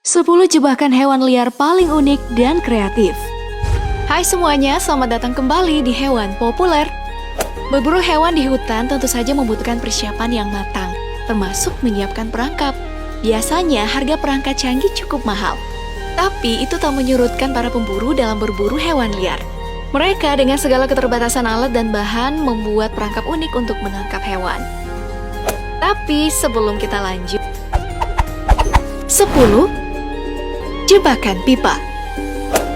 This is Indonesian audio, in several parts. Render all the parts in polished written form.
10 jebakan hewan liar paling unik dan kreatif. Hai semuanya, selamat datang kembali di Hewan Populer. Berburu hewan di hutan tentu saja membutuhkan persiapan yang matang, termasuk menyiapkan perangkap. Biasanya harga perangkat canggih cukup mahal. Tapi itu tak menyurutkan para pemburu dalam berburu hewan liar. Mereka dengan segala keterbatasan alat dan bahan membuat perangkap unik untuk menangkap hewan. Tapi sebelum kita lanjut, 10 jebakan pipa.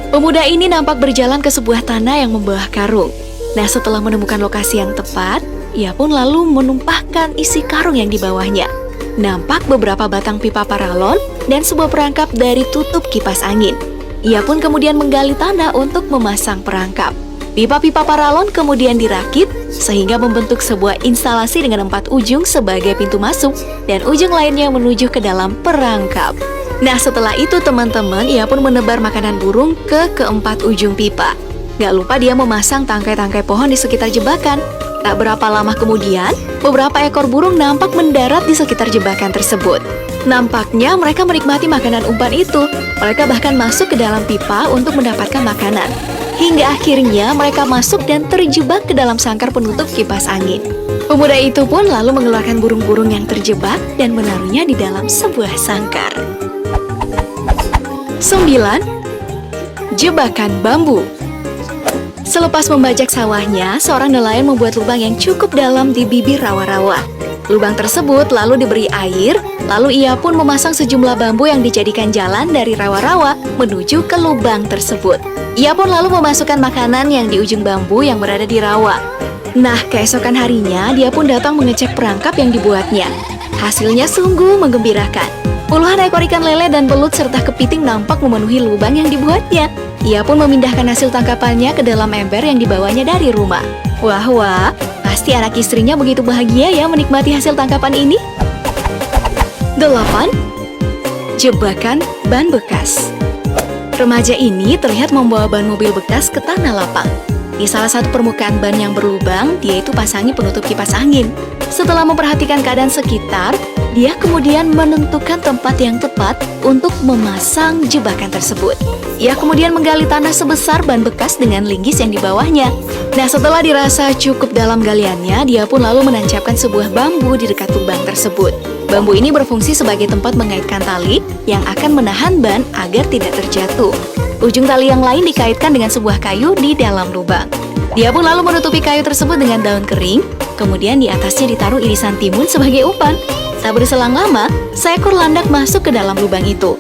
Pemuda ini nampak berjalan ke sebuah tanah yang membawa karung. Nah, setelah menemukan lokasi yang tepat, ia pun lalu menumpahkan isi karung yang di bawahnya. Nampak beberapa batang pipa paralon dan sebuah perangkap dari tutup kipas angin. Ia pun kemudian menggali tanah untuk memasang perangkap. Pipa-pipa paralon kemudian dirakit sehingga membentuk sebuah instalasi dengan 4 ujung sebagai pintu masuk dan ujung lainnya menuju ke dalam perangkap. Nah, setelah itu teman-teman, ia pun menebar makanan burung ke keempat ujung pipa. Gak lupa dia memasang tangkai-tangkai pohon di sekitar jebakan. Tak berapa lama kemudian, beberapa ekor burung nampak mendarat di sekitar jebakan tersebut. Nampaknya mereka menikmati makanan umpan itu. Mereka bahkan masuk ke dalam pipa untuk mendapatkan makanan. Hingga akhirnya mereka masuk dan terjebak ke dalam sangkar penutup kipas angin. Pemuda itu pun lalu mengeluarkan burung-burung yang terjebak dan menaruhnya di dalam sebuah sangkar. 9. Jebakan bambu. Selepas membajak sawahnya, seorang nelayan membuat lubang yang cukup dalam di bibir rawa-rawa. Lubang tersebut lalu diberi air, lalu ia pun memasang sejumlah bambu yang dijadikan jalan dari rawa-rawa menuju ke lubang tersebut. Ia pun lalu memasukkan makanan yang di ujung bambu yang berada di rawa. Nah, keesokan harinya dia pun datang mengecek perangkap yang dibuatnya. Hasilnya sungguh menggembirakan. Puluhan ekor ikan lele dan belut serta kepiting nampak memenuhi lubang yang dibuatnya. Ia pun memindahkan hasil tangkapannya ke dalam ember yang dibawanya dari rumah. Wah, pasti anak istrinya begitu bahagia ya menikmati hasil tangkapan ini. 8. Jebakan ban bekas. Remaja ini terlihat membawa ban mobil bekas ke tanah lapang. Di salah satu permukaan ban yang berlubang, dia itu pasangi penutup kipas angin. Setelah memperhatikan keadaan sekitar, dia kemudian menentukan tempat yang tepat untuk memasang jebakan tersebut. Ia kemudian menggali tanah sebesar ban bekas dengan linggis yang di bawahnya. Nah, setelah dirasa cukup dalam galiannya, dia pun lalu menancapkan sebuah bambu di dekat lubang tersebut. Bambu ini berfungsi sebagai tempat mengaitkan tali yang akan menahan ban agar tidak terjatuh. Ujung tali yang lain dikaitkan dengan sebuah kayu di dalam lubang. Dia pun lalu menutupi kayu tersebut dengan daun kering, kemudian di atasnya ditaruh irisan timun sebagai umpan. Tak berselang lama, seekor landak masuk ke dalam lubang itu.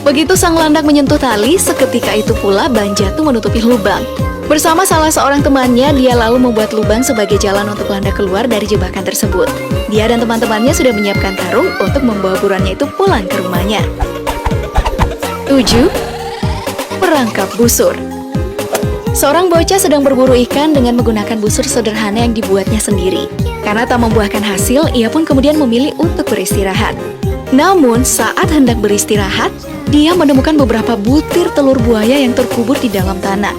Begitu sang landak menyentuh tali, seketika itu pula ban jatuh menutupi lubang. Bersama salah seorang temannya, dia lalu membuat lubang sebagai jalan untuk landak keluar dari jebakan tersebut. Dia dan teman-temannya sudah menyiapkan karung untuk membawa buruannya itu pulang ke rumahnya. 7. Perangkap busur. Seorang bocah sedang berburu ikan dengan menggunakan busur sederhana yang dibuatnya sendiri. Karena tak membuahkan hasil, ia pun kemudian memilih untuk beristirahat. Namun, saat hendak beristirahat, dia menemukan beberapa butir telur buaya yang terkubur di dalam tanah.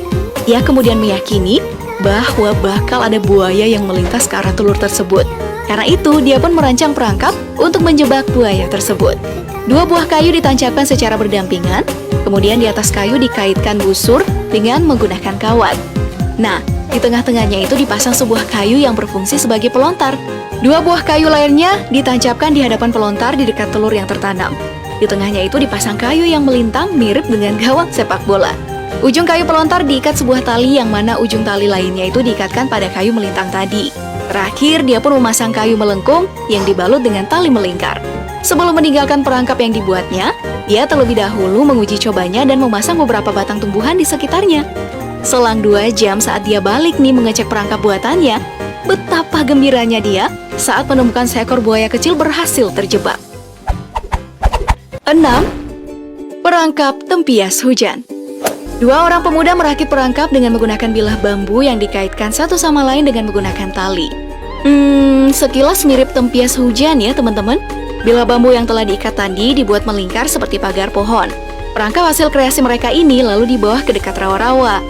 Ia kemudian meyakini bahwa bakal ada buaya yang melintas ke arah telur tersebut. Karena itu, dia pun merancang perangkap untuk menjebak buaya tersebut. 2 buah kayu ditancapkan secara berdampingan, kemudian di atas kayu dikaitkan busur dengan menggunakan kawat. Nah, di tengah-tengahnya itu dipasang sebuah kayu yang berfungsi sebagai pelontar. 2 buah kayu lainnya ditancapkan di hadapan pelontar di dekat telur yang tertanam. Di tengahnya itu dipasang kayu yang melintang mirip dengan gawang sepak bola. Ujung kayu pelontar diikat sebuah tali yang mana ujung tali lainnya itu diikatkan pada kayu melintang tadi. Terakhir, dia pun memasang kayu melengkung yang dibalut dengan tali melingkar. Sebelum meninggalkan perangkap yang dibuatnya, dia terlebih dahulu menguji cobanya dan memasang beberapa batang tumbuhan di sekitarnya. Selang 2 jam saat dia balik nih mengecek perangkap buatannya, betapa gembiranya dia saat menemukan seekor buaya kecil berhasil terjebak. 6. Perangkap tempias hujan. 2 orang pemuda merakit perangkap dengan menggunakan bilah bambu yang dikaitkan satu sama lain dengan menggunakan tali. Sekilas mirip tempias hujan ya teman-teman. Bilah bambu yang telah diikat tadi dibuat melingkar seperti pagar pohon. Perangkap hasil kreasi mereka ini lalu dibawa ke dekat rawa-rawa.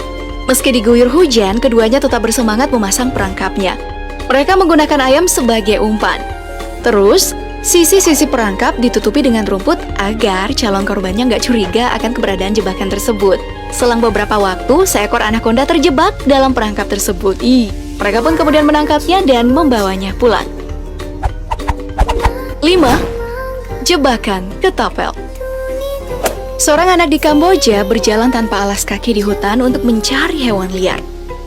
Meski diguyur hujan, keduanya tetap bersemangat memasang perangkapnya. Mereka menggunakan ayam sebagai umpan. Terus, Sisi-sisi perangkap ditutupi dengan rumput agar calon korbannya nggak curiga akan keberadaan jebakan tersebut. Selang beberapa waktu, seekor anaconda terjebak dalam perangkap tersebut. Mereka pun kemudian menangkapnya dan membawanya pulang. 5. Jebakan ketapel. Seorang anak di Kamboja berjalan tanpa alas kaki di hutan untuk mencari hewan liar.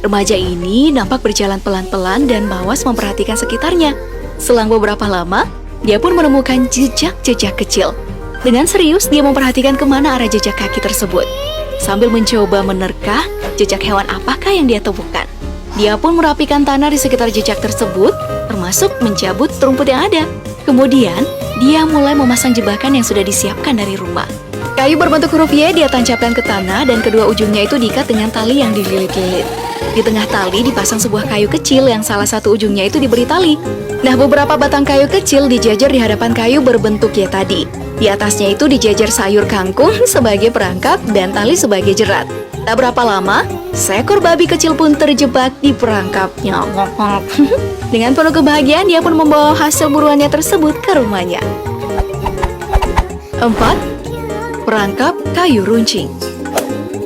Remaja ini nampak berjalan pelan-pelan dan mawas memperhatikan sekitarnya. Selang beberapa lama, dia pun menemukan jejak-jejak kecil. Dengan serius, dia memperhatikan kemana arah jejak kaki tersebut. Sambil mencoba menerka jejak hewan apakah yang dia temukan. Dia pun merapikan tanah di sekitar jejak tersebut, termasuk mencabut rumput yang ada. Kemudian, dia mulai memasang jebakan yang sudah disiapkan dari rumah. Kayu berbentuk huruf Y dia tancapkan ke tanah dan kedua ujungnya itu diikat dengan tali yang dililit-lilit. Di tengah tali dipasang sebuah kayu kecil yang salah satu ujungnya itu diberi tali. Nah, beberapa batang kayu kecil dijajar di hadapan kayu berbentuk Y tadi. Di atasnya itu dijajar sayur kangkung sebagai perangkap dan tali sebagai jerat. Tak berapa lama, seekor babi kecil pun terjebak di perangkapnya. Dengan penuh kebahagiaan, dia pun membawa hasil buruannya tersebut ke rumahnya. 4. Perangkap kayu runcing.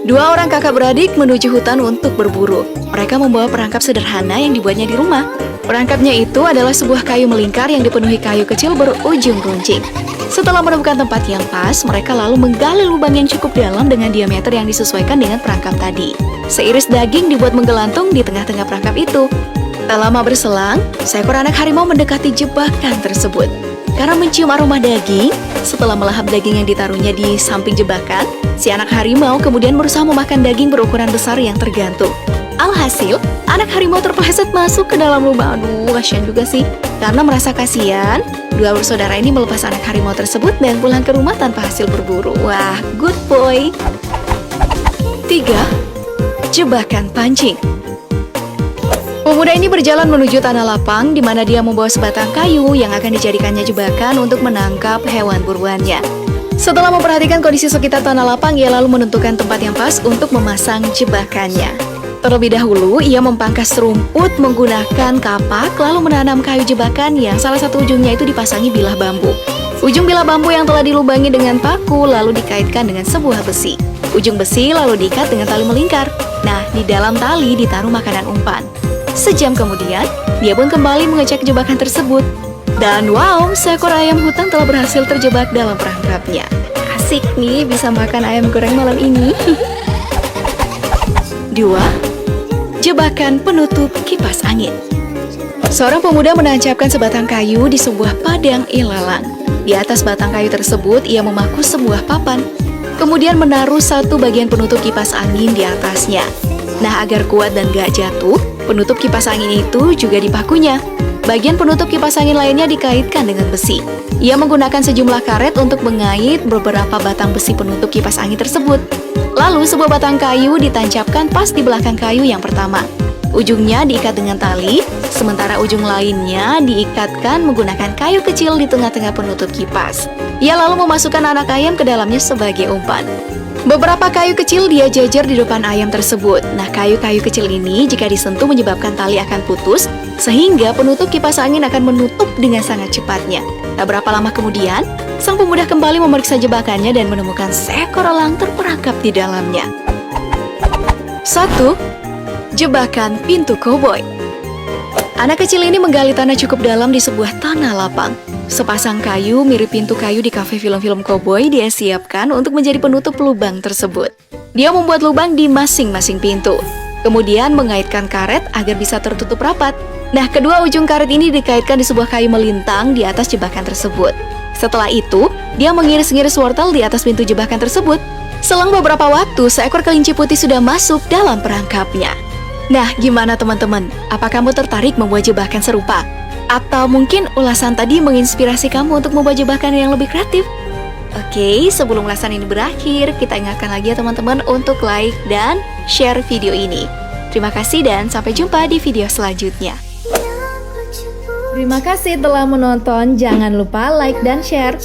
Dua orang kakak beradik menuju hutan untuk berburu. Mereka membawa perangkap sederhana yang dibuatnya di rumah. Perangkapnya itu adalah sebuah kayu melingkar yang dipenuhi kayu kecil berujung runcing. Setelah menemukan tempat yang pas, mereka lalu menggali lubang yang cukup dalam dengan diameter yang disesuaikan dengan perangkap tadi. Seiris daging dibuat menggelantung di tengah-tengah perangkap itu. Tak lama berselang, seekor anak harimau mendekati jebakan tersebut. Karena mencium aroma daging, setelah melahap daging yang ditaruhnya di samping jebakan, si anak harimau kemudian berusaha memakan daging berukuran besar yang tergantung. Alhasil, anak harimau terpeleset masuk ke dalam lubang. Aduh, kasihan juga sih. Karena merasa kasihan, dua bersaudara ini melepas anak harimau tersebut dan pulang ke rumah tanpa hasil berburu. Wah, good boy. 3. Jebakan pancing. Pemuda ini berjalan menuju tanah lapang di mana dia membawa sebatang kayu yang akan dijadikannya jebakan untuk menangkap hewan buruannya. Setelah memperhatikan kondisi sekitar tanah lapang, ia lalu menentukan tempat yang pas untuk memasang jebakannya. Terlebih dahulu, ia mempangkas rumput menggunakan kapak lalu menanam kayu jebakan yang salah satu ujungnya itu dipasangi bilah bambu. Ujung bilah bambu yang telah dilubangi dengan paku lalu dikaitkan dengan sebuah besi. Ujung besi lalu diikat dengan tali melingkar. Nah, di dalam tali ditaruh makanan umpan. Sejam kemudian, dia pun kembali mengecek jebakan tersebut. Dan wow, seekor ayam hutan telah berhasil terjebak dalam perangkapnya. Asik nih bisa makan ayam goreng malam ini. 2. Jebakan penutup kipas angin. Seorang pemuda menancapkan sebatang kayu di sebuah padang ilalang. Di atas batang kayu tersebut, ia memaku sebuah papan. Kemudian menaruh satu bagian penutup kipas angin di atasnya. Nah, agar kuat dan gak jatuh, penutup kipas angin itu juga dipakunya. Bagian penutup kipas angin lainnya dikaitkan dengan besi. Ia menggunakan sejumlah karet untuk mengait beberapa batang besi penutup kipas angin tersebut. Lalu sebuah batang kayu ditancapkan pas di belakang kayu yang pertama. Ujungnya diikat dengan tali, sementara ujung lainnya diikatkan menggunakan kayu kecil di tengah-tengah penutup kipas. Ia lalu memasukkan anak ayam ke dalamnya sebagai umpan. Beberapa kayu kecil dia jajar di depan ayam tersebut. Nah, kayu-kayu kecil ini jika disentuh menyebabkan tali akan putus, sehingga penutup kipas angin akan menutup dengan sangat cepatnya. Tak berapa lama kemudian, sang pemuda kembali memeriksa jebakannya dan menemukan seekor elang terperangkap di dalamnya. 1. Jebakan pintu koboi. Anak kecil ini menggali tanah cukup dalam di sebuah tanah lapang. Sepasang kayu mirip pintu kayu di kafe film-film koboi dia siapkan untuk menjadi penutup lubang tersebut. Dia membuat lubang di masing-masing pintu, kemudian mengaitkan karet agar bisa tertutup rapat. Nah, kedua ujung karet ini dikaitkan di sebuah kayu melintang di atas jebakan tersebut. Setelah itu, dia mengiris-ngiris wortel di atas pintu jebakan tersebut. Selang beberapa waktu, seekor kelinci putih sudah masuk dalam perangkapnya. Nah, gimana teman-teman? Apa kamu tertarik membuat jebakan serupa? Atau mungkin ulasan tadi menginspirasi kamu untuk membuat jebakan yang lebih kreatif? Oke, sebelum ulasan ini berakhir, kita ingatkan lagi ya teman-teman untuk like dan share video ini. Terima kasih dan sampai jumpa di video selanjutnya. Terima kasih telah menonton, jangan lupa like dan share.